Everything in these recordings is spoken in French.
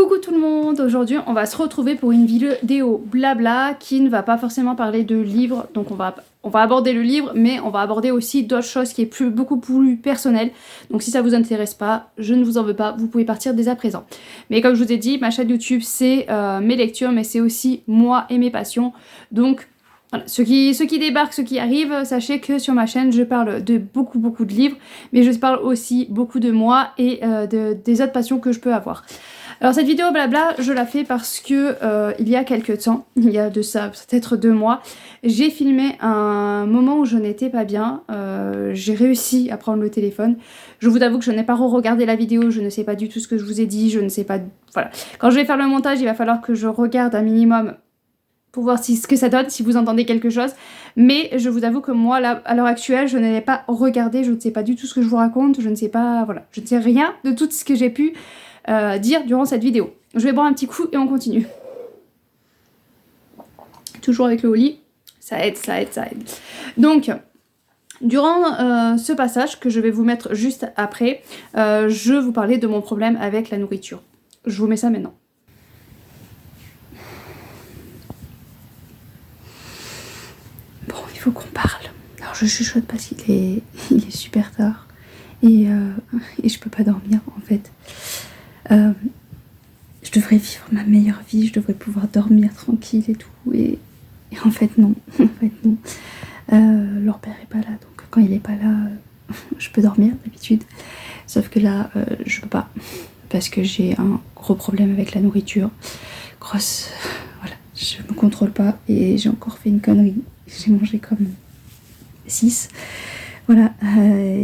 Coucou tout le monde, aujourd'hui on va se retrouver pour une vidéo blabla qui ne va pas forcément parler de livres, donc on va aborder le livre, mais on va aborder aussi d'autres choses qui est beaucoup plus personnelles. Donc si ça vous intéresse pas, je ne vous en veux pas, vous pouvez partir dès à présent. Mais comme je vous ai dit, ma chaîne YouTube c'est mes lectures, mais c'est aussi moi et mes passions. Donc voilà, ceux qui débarquent, ceux qui arrivent, sachez que sur ma chaîne je parle de beaucoup de livres, mais je parle aussi beaucoup de moi et des autres passions que je peux avoir. Alors cette vidéo blabla, je la fais parce que il y a quelques temps, il y a de ça peut-être 2 mois, j'ai filmé un moment où je n'étais pas bien, j'ai réussi à prendre le téléphone. Je vous avoue que je n'ai pas re-regardé la vidéo, je ne sais pas du tout ce que je vous ai dit, je ne sais pas... Voilà. Quand je vais faire le montage, il va falloir que je regarde un minimum pour voir ce que ça donne, si vous entendez quelque chose. Mais je vous avoue que moi, là, à l'heure actuelle, je ne l'ai pas regardé, je ne sais pas du tout ce que je vous raconte, je ne sais pas... Voilà, je ne sais rien de tout ce que j'ai pu... dire durant cette vidéo. Je vais boire un petit coup et on continue. Toujours avec le Oli, ça aide. Donc, durant ce passage que je vais vous mettre juste après, je vous parlais de mon problème avec la nourriture. Je vous mets ça maintenant. Bon, il faut qu'on parle. Alors je chuchote parce qu'il est super tard et je peux pas dormir en fait. Je devrais vivre ma meilleure vie, je devrais pouvoir dormir tranquille et tout, et en fait non, leur père est pas là, donc quand il est pas là, je peux dormir d'habitude, sauf que là, je peux pas, parce que j'ai un gros problème avec la nourriture, voilà, je me contrôle pas, et j'ai encore fait une connerie, j'ai mangé comme 6, voilà,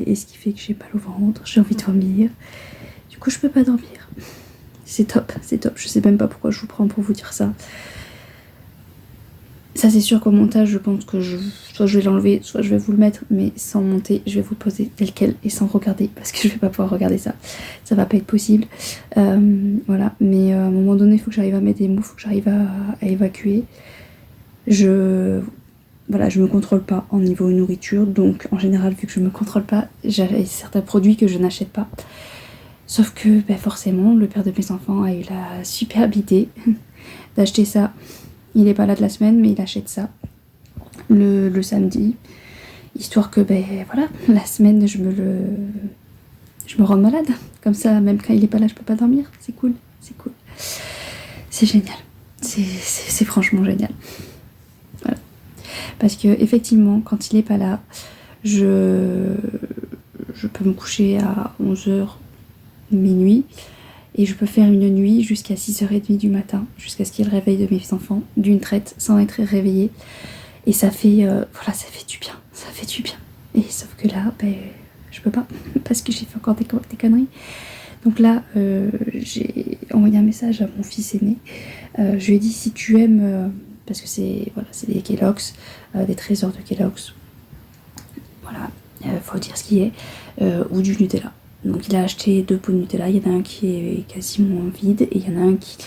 et ce qui fait que j'ai mal au ventre, j'ai envie de vomir, du coup je peux pas dormir. C'est top, je sais même pas pourquoi je vous prends pour vous dire ça. Ça c'est sûr qu'au montage je pense que soit je vais l'enlever, soit je vais vous le mettre, mais sans monter, je vais vous le poser tel quel et sans regarder, parce que je vais pas pouvoir regarder ça. Ça va pas être possible. Voilà, mais à un moment donné il faut que j'arrive à mettre des mots, il faut que j'arrive à évacuer. Voilà, je me contrôle pas en niveau nourriture, donc en général vu que je me contrôle pas, j'ai certains produits que je n'achète pas. Sauf que forcément, le père de mes enfants a eu la superbe idée d'acheter ça. Il n'est pas là de la semaine, mais il achète ça le samedi. Histoire que, voilà, la semaine, je me rende malade. Comme ça, même quand il n'est pas là, je peux pas dormir. C'est cool. C'est génial. C'est franchement génial. Voilà. Parce que, effectivement, quand il n'est pas là, je peux me coucher à 11h. Minuit, et je peux faire une nuit jusqu'à 6h30 du matin, jusqu'à ce qu'il y ait le réveil de mes enfants d'une traite sans être réveillée, et ça fait voilà, ça fait du bien, et sauf que là je peux pas parce que j'ai fait encore des conneries. Donc là j'ai envoyé un message à mon fils aîné, je lui ai dit si tu aimes parce que c'est des Kellogg's, des trésors de Kellogg's, voilà, faut dire ce qui est, ou du Nutella. Donc il a acheté 2 pots de Nutella, il y en a un qui est quasiment vide et il y en a un qui est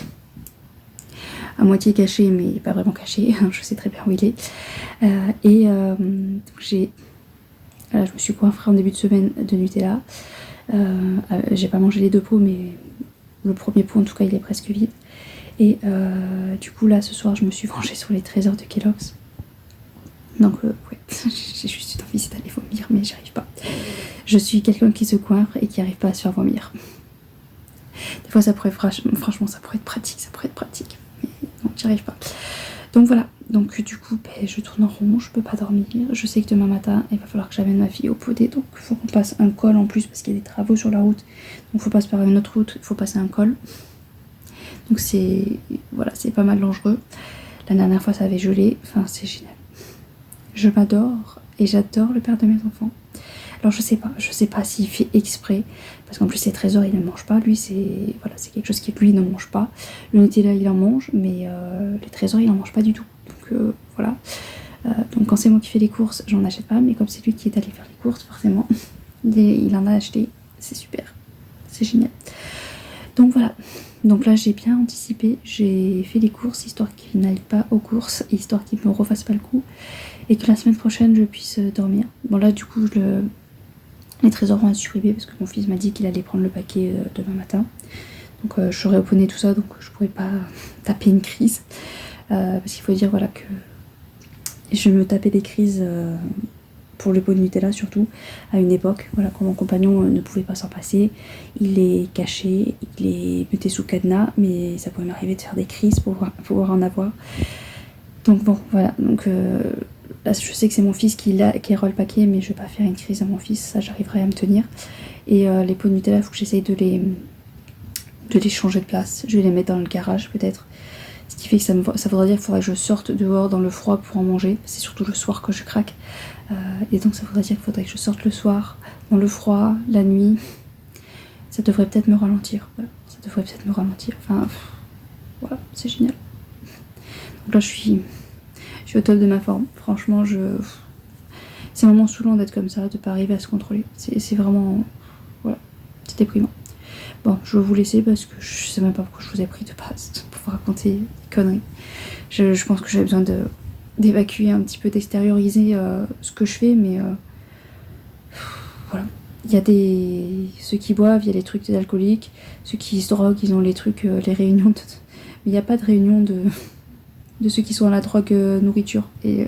à moitié caché mais pas vraiment caché, je sais très bien où il est. Je me suis coiffrée en début de semaine de Nutella, j'ai pas mangé les 2 pots mais le premier pot en tout cas il est presque vide. Et du coup là ce soir je me suis vengée sur les trésors de Kellogg's. Donc ouais, j'ai juste envie d'aller vomir mais j'y arrive pas. Je suis quelqu'un qui se coiffe et qui n'arrive pas à se faire vomir. Des fois ça pourrait franchement ça pourrait être pratique. Mais non, j'y arrive pas. Donc voilà, donc du coup je tourne en rond, je peux pas dormir. Je sais que demain matin il va falloir que j'amène ma fille au podé, donc il faut qu'on passe un col en plus parce qu'il y a des travaux sur la route. Donc il faut passer par une autre route, il faut passer un col. Donc c'est pas mal dangereux. La dernière fois ça avait gelé, enfin c'est génial. Je m'adore et j'adore le père de mes enfants. Alors je sais pas s'il fait exprès, parce qu'en plus ses trésors il ne mange pas, lui c'est quelque chose qui lui ne mange pas. Le Nutella il en mange, mais les trésors il en mange pas du tout. Donc voilà. Donc quand c'est moi qui fais les courses, j'en achète pas, mais comme c'est lui qui est allé faire les courses, forcément, il en a acheté. C'est super, c'est génial. Donc voilà. Donc là j'ai bien anticipé, j'ai fait les courses histoire qu'il n'aille pas aux courses, histoire qu'il me refasse pas le coup, et que la semaine prochaine je puisse dormir. Bon là du coup les trésors vont être supprimés parce que mon fils m'a dit qu'il allait prendre le paquet demain matin. Donc je serais au poney tout ça, donc je pourrais pas taper une crise. Parce qu'il faut dire voilà que je me tapais des crises pour le pot de Nutella surtout à une époque, voilà, quand mon compagnon ne pouvait pas s'en passer, il les cachait, il les mettait sous cadenas, mais ça pouvait m'arriver de faire des crises pour pouvoir en avoir. Donc bon, voilà, donc là je sais que c'est mon fils qui aura le paquet, mais je vais pas faire une crise à mon fils, ça j'arriverai à me tenir. Et les pots de Nutella, il faut que j'essaye de les changer de place, je vais les mettre dans le garage peut-être. Ce qui fait que ça voudrait dire qu'il faudrait que je sorte dehors dans le froid pour en manger. C'est surtout le soir que je craque. Et donc ça voudrait dire qu'il faudrait que je sorte le soir, dans le froid, la nuit. Ça devrait peut-être me ralentir. Voilà. Ça devrait peut-être me ralentir. Enfin, voilà, c'est génial. Donc là, je suis au top de ma forme. Franchement, c'est vraiment saoulant d'être comme ça, de pas arriver à se contrôler. C'est vraiment... Voilà, c'est déprimant. Bon, je vais vous laisser parce que je sais même pas pourquoi je vous ai pris de base pour vous raconter des conneries. Je pense que j'avais besoin d'évacuer un petit peu, d'extérioriser ce que je fais, mais voilà. Il y a ceux qui boivent, il y a les trucs des alcooliques, ceux qui se droguent, ils ont les trucs, les réunions. Mais il n'y a pas de réunion de ceux qui sont à la drogue nourriture. Et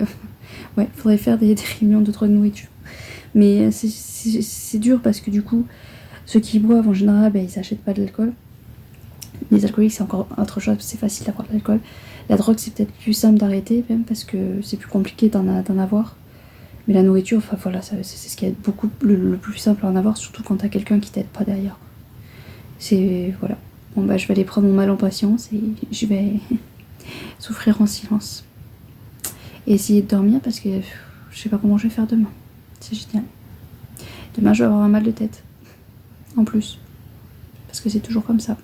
ouais, il faudrait faire des réunions de drogue nourriture. Mais c'est dur parce que du coup, ceux qui boivent en général, ben, ils s'achètent pas de l'alcool. Les alcooliques, c'est encore autre chose, c'est facile d'avoir de l'alcool. La drogue, c'est peut-être plus simple d'arrêter, même parce que c'est plus compliqué d'en avoir. Mais la nourriture, enfin voilà, c'est ce qui est beaucoup le plus simple à en avoir, surtout quand t'as quelqu'un qui t'aide pas derrière. C'est voilà. Bon bah je vais aller prendre mon mal en patience et je vais souffrir en silence. Et essayer de dormir parce que je sais pas comment je vais faire demain. C'est génial. Demain, je vais avoir un mal de tête. En plus. Parce que c'est toujours comme ça.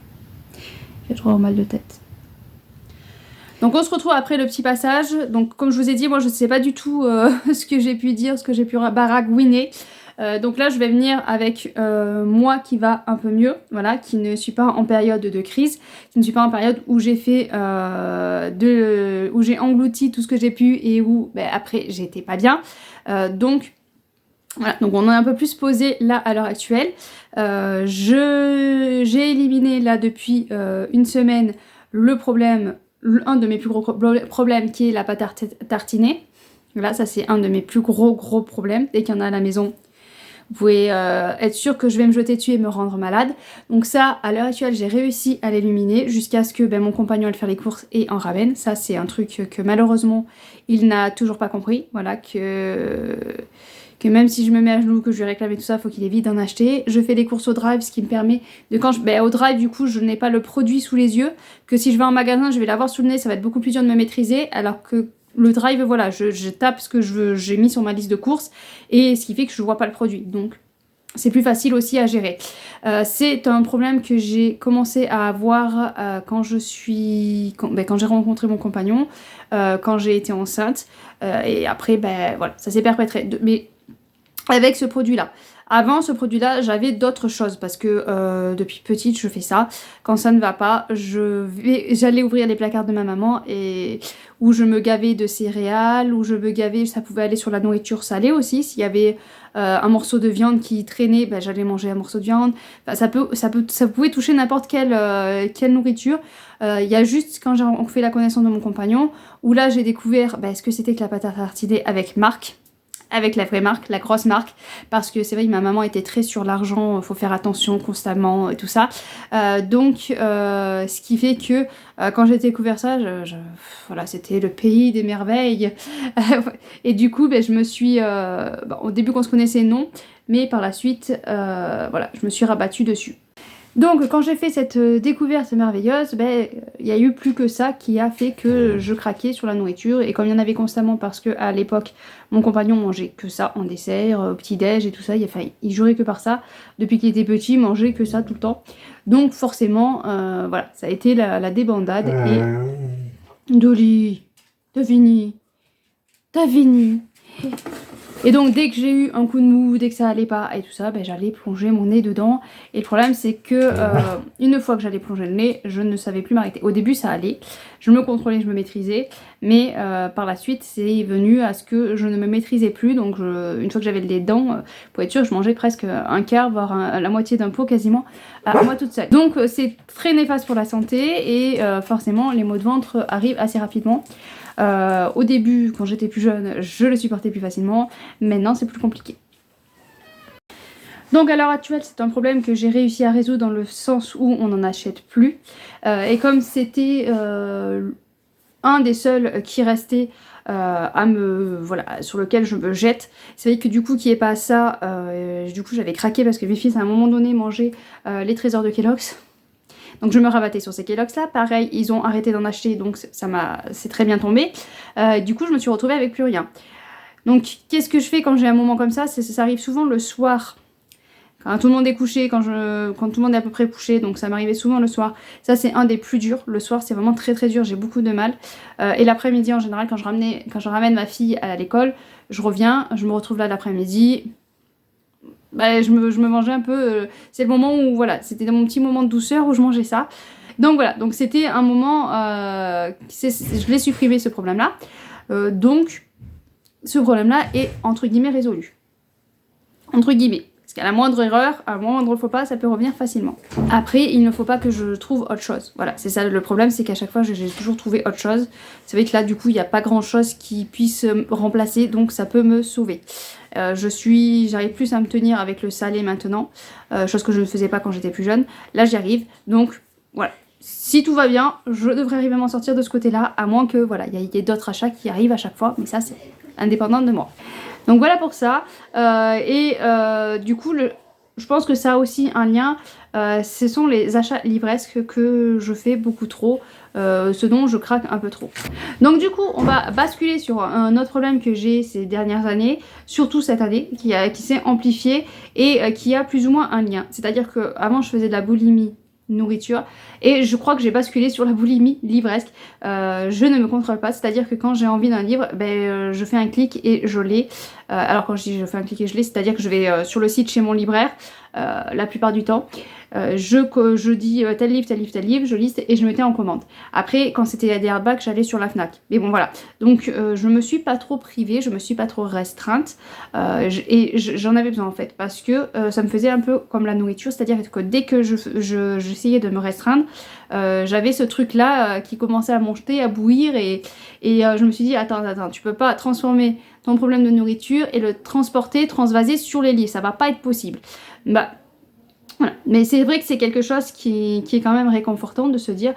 J'ai droit au mal de tête. Donc on se retrouve après le petit passage. Donc comme je vous ai dit, moi je ne sais pas du tout ce que j'ai pu dire, ce que j'ai pu baragouiner. Donc là je vais venir avec moi qui va un peu mieux, voilà, qui ne suis pas en période de crise, qui ne suis pas en période où j'ai fait où j'ai englouti tout ce que j'ai pu et où ben, après j'étais pas bien. Donc voilà, donc on est un peu plus posé là à l'heure actuelle. J'ai éliminé là depuis une semaine le problème, un de mes plus gros problèmes qui est la pâte à tartiner. Là, ça c'est un de mes plus gros problèmes. Dès qu'il y en a à la maison, vous pouvez être sûr que je vais me jeter dessus et me rendre malade. Donc ça, à l'heure actuelle, j'ai réussi à l'éliminer jusqu'à ce que ben, mon compagnon aille faire les courses et en ramène. Ça, c'est un truc que malheureusement, il n'a toujours pas compris. Voilà, que même si je me mets à genoux, que je lui réclame tout ça, faut qu'il évite d'en acheter. Je fais des courses au drive, ce qui me permet de au drive, du coup, je n'ai pas le produit sous les yeux, que si je vais en magasin, je vais l'avoir sous le nez, ça va être beaucoup plus dur de me maîtriser, alors que le drive, voilà, je tape ce que j'ai mis sur ma liste de courses, et ce qui fait que je vois pas le produit. Donc, c'est plus facile aussi à gérer. C'est un problème que j'ai commencé à avoir quand j'ai rencontré mon compagnon, quand j'ai été enceinte, et après, ben voilà, ça s'est perpétré. Mais avec ce produit-là. Avant ce produit-là, j'avais d'autres choses parce que depuis petite, je fais ça. Quand ça ne va pas, j'allais ouvrir les placards de ma maman et où je me gavais de céréales, où je me gavais, ça pouvait aller sur la nourriture salée aussi. S'il y avait un morceau de viande qui traînait, ben, j'allais manger un morceau de viande. Enfin, ça pouvait toucher n'importe quelle nourriture. Il y a juste quand j'ai fait la connaissance de mon compagnon, où là j'ai découvert ce que c'était que la pâte à tartiner avec marque. Avec la vraie marque, la grosse marque, parce que c'est vrai que ma maman était très sur l'argent, faut faire attention constamment et tout ça. Ce qui fait que quand j'ai découvert ça, voilà, c'était le pays des merveilles. Et du coup, je me suis... au début qu'on se connaissait, non, mais par la suite, voilà, je me suis rabattue dessus. Donc quand j'ai fait cette découverte merveilleuse, il y a eu plus que ça qui a fait que je craquais sur la nourriture. Et comme il y en avait constamment parce que à l'époque, mon compagnon mangeait que ça en dessert, au petit-déj et tout ça, il jurait que par ça. Depuis qu'il était petit, il mangeait que ça tout le temps. Donc forcément, voilà, ça a été la débandade. Et Dolly, t'as fini. Et donc dès que j'ai eu un coup de mou, dès que ça allait pas et tout ça, j'allais plonger mon nez dedans. Et le problème c'est que une fois que j'allais plonger le nez, je ne savais plus m'arrêter. Au début ça allait, je me contrôlais, je me maîtrisais, mais par la suite c'est venu à ce que je ne me maîtrisais plus. Donc une fois que j'avais le nez dedans, pour être sûr, je mangeais presque un quart, voire la moitié d'un pot quasiment à moi toute seule. Donc c'est très néfaste pour la santé et forcément les maux de ventre arrivent assez rapidement. Au début, quand j'étais plus jeune, je le supportais plus facilement. Maintenant, c'est plus compliqué. Donc à l'heure actuelle, c'est un problème que j'ai réussi à résoudre dans le sens où on n'en achète plus. Et comme c'était un des seuls qui restait sur lequel je me jette, c'est vrai que du coup, qui est pas ça, du coup j'avais craqué parce que mes fils à un moment donné mangeaient les trésors de Kellogg's. Donc je me rabattais sur ces Kellogg's là, pareil ils ont arrêté d'en acheter donc c'est très bien tombé. Du coup je me suis retrouvée avec plus rien. Donc qu'est-ce que je fais quand j'ai un moment comme ça? Ça arrive souvent le soir, quand tout le monde est couché, quand tout le monde est à peu près couché, donc ça m'arrivait souvent le soir. Ça c'est un des plus durs, le soir c'est vraiment très très dur, j'ai beaucoup de mal. Et l'après-midi en général quand je ramène ma fille à l'école, je reviens, je me retrouve là l'après-midi. Je me mangeais un peu, c'est le moment où voilà, c'était mon petit moment de douceur où je mangeais ça. Donc voilà, donc c'était un moment, je l'ai supprimé ce problème là. Donc ce problème là est entre guillemets résolu. Entre guillemets. Parce qu'à la moindre erreur, à la moindre faux pas, ça peut revenir facilement. Après, il ne faut pas que je trouve autre chose. Voilà, c'est ça le problème, c'est qu'à chaque fois, j'ai toujours trouvé autre chose. C'est vrai que là, du coup, il n'y a pas grand chose qui puisse remplacer, donc ça peut me sauver. J'arrive plus à me tenir avec le salé maintenant, chose que je ne faisais pas quand j'étais plus jeune. Là, j'y arrive, donc voilà. Si tout va bien, je devrais arriver à m'en sortir de ce côté-là, à moins que voilà, il y ait d'autres achats qui arrivent à chaque fois, mais ça, c'est indépendant de moi. Donc voilà pour ça. Du coup, je pense que ça a aussi un lien. Ce sont les achats livresques que je fais beaucoup trop, ce dont je craque un peu trop. Donc du coup, on va basculer sur un autre problème que j'ai ces dernières années, surtout cette année, qui s'est amplifié et qui a plus ou moins un lien. C'est-à-dire qu'avant, je faisais de la boulimie nourriture et je crois que j'ai basculé sur la boulimie livresque. Je ne me contrôle pas, c'est-à-dire que quand j'ai envie d'un livre, je fais un clic et je l'ai. Alors quand je dis je fais un clic et je l'ai, c'est-à-dire que je vais sur le site chez mon libraire la plupart du temps. Je dis tel livre, je liste et je mettais en commande. Après, quand c'était des hardbacks, j'allais sur la Fnac. Mais bon, voilà. Donc, je me suis pas trop privée, je me suis pas trop restreinte. J'en avais besoin en fait, parce que ça me faisait un peu comme la nourriture, c'est-à-dire que dès que j'essayais de me restreindre, j'avais ce truc-là qui commençait à monter, à bouillir, et je me suis dit, attends, tu peux pas transformer ton problème de nourriture et le transvaser sur les livres, ça va pas être possible. Voilà. Mais c'est vrai que c'est quelque chose qui est quand même réconfortant de se dire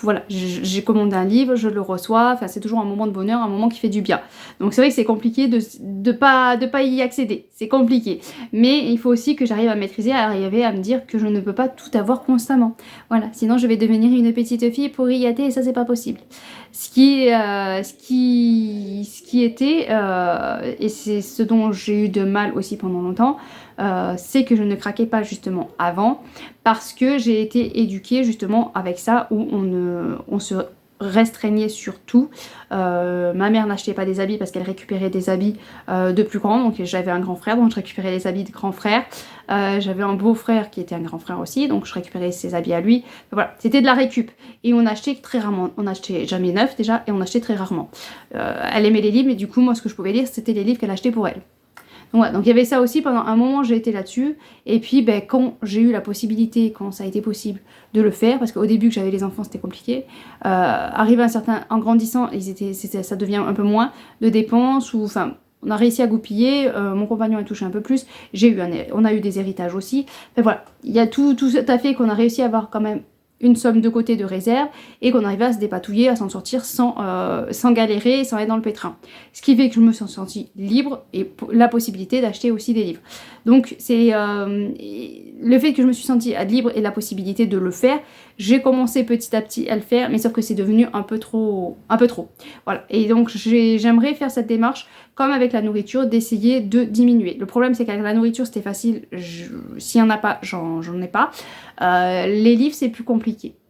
voilà, j'ai commandé un livre, je le reçois, enfin c'est toujours un moment de bonheur, un moment qui fait du bien. Donc c'est vrai que c'est compliqué de pas y accéder, c'est compliqué. Mais il faut aussi que j'arrive à maîtriser, à arriver à me dire que je ne peux pas tout avoir constamment. Voilà, sinon je vais devenir une petite fille pour y gâter et ça c'est pas possible. Ce qui était, et c'est ce dont j'ai eu de mal aussi pendant longtemps, c'est que je ne craquais pas justement avant parce que j'ai été éduquée justement avec ça où on se restreignait sur tout. Ma mère n'achetait pas des habits parce qu'elle récupérait des habits de plus grands, donc j'avais un grand frère donc je récupérais les habits de grand frère. J'avais un beau frère qui était un grand frère aussi, donc je récupérais ses habits à lui. Voilà, c'était de la récup et on achetait très rarement, on achetait jamais neuf déjà et on achetait très rarement. Elle aimait les livres mais du coup moi ce que je pouvais lire c'était les livres qu'elle achetait pour elle. Donc, voilà, donc il y avait ça aussi, pendant un moment j'ai été là-dessus, et puis quand j'ai eu la possibilité, quand ça a été possible de le faire, parce qu'au début que j'avais les enfants c'était compliqué, arrivé en grandissant, ça devient un peu moins de dépenses, ou enfin on a réussi à goupiller, mon compagnon a touché un peu plus, on a eu des héritages aussi, mais voilà, il y a tout à fait qu'on a réussi à avoir quand même une somme de côté de réserve et qu'on arrivait à se dépatouiller, à s'en sortir sans galérer, sans être dans le pétrin. Ce qui fait que je me suis sentie libre et la possibilité d'acheter aussi des livres. Donc c'est le fait que je me suis sentie libre et la possibilité de le faire, j'ai commencé petit à petit à le faire, mais sauf que c'est devenu un peu trop. Voilà. Et donc j'aimerais faire cette démarche, comme avec la nourriture, d'essayer de diminuer. Le problème c'est qu'avec la nourriture c'était facile, s'il n'y en a pas, j'en ai pas. Les livres c'est plus compliqué.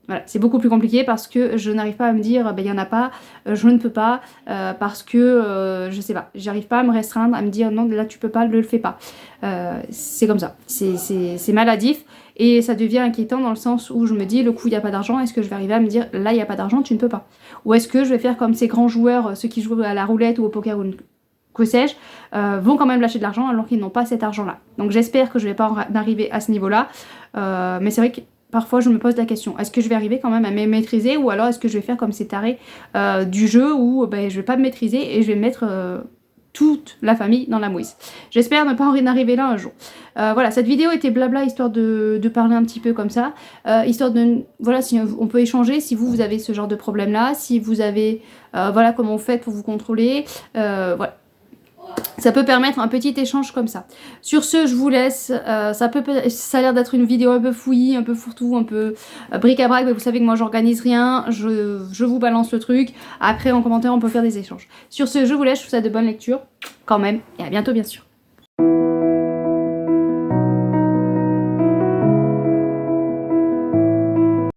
Voilà, c'est beaucoup plus compliqué parce que je n'arrive pas à me dire, il y en a pas, je ne peux pas, parce que, je sais pas, j'arrive pas à me restreindre, à me dire, non, là tu peux pas, ne le fais pas. C'est comme ça, c'est maladif, et ça devient inquiétant dans le sens où je me dis, le coup, il n'y a pas d'argent, est-ce que je vais arriver à me dire, là, il n'y a pas d'argent, tu ne peux pas. Ou est-ce que je vais faire comme ces grands joueurs, ceux qui jouent à la roulette ou au poker ou que sais-je, vont quand même lâcher de l'argent alors qu'ils n'ont pas cet argent-là. Donc j'espère que je ne vais pas en arriver à ce niveau-là, mais c'est vrai que parfois je me pose la question, est-ce que je vais arriver quand même à me maîtriser, ou alors est-ce que je vais faire comme ces tarés du jeu où ben, je vais pas me maîtriser et je vais mettre toute la famille dans la mouise. J'espère ne pas en arriver là un jour. Voilà, cette vidéo était blabla, histoire de parler un petit peu comme ça, histoire de, voilà, si on peut échanger, si vous avez ce genre de problème là, si vous avez, voilà, comment vous faites pour vous contrôler, voilà. Ça peut permettre un petit échange comme ça. Sur ce, je vous laisse. Ça a l'air d'être une vidéo un peu fouillie, un peu fourre-tout, un peu bric-à-brac, mais vous savez que moi j'organise rien. Je vous balance le truc. Après, en commentaire, on peut faire des échanges. Sur ce, je vous laisse. Je vous souhaite de bonnes lectures quand même. Et à bientôt, bien sûr.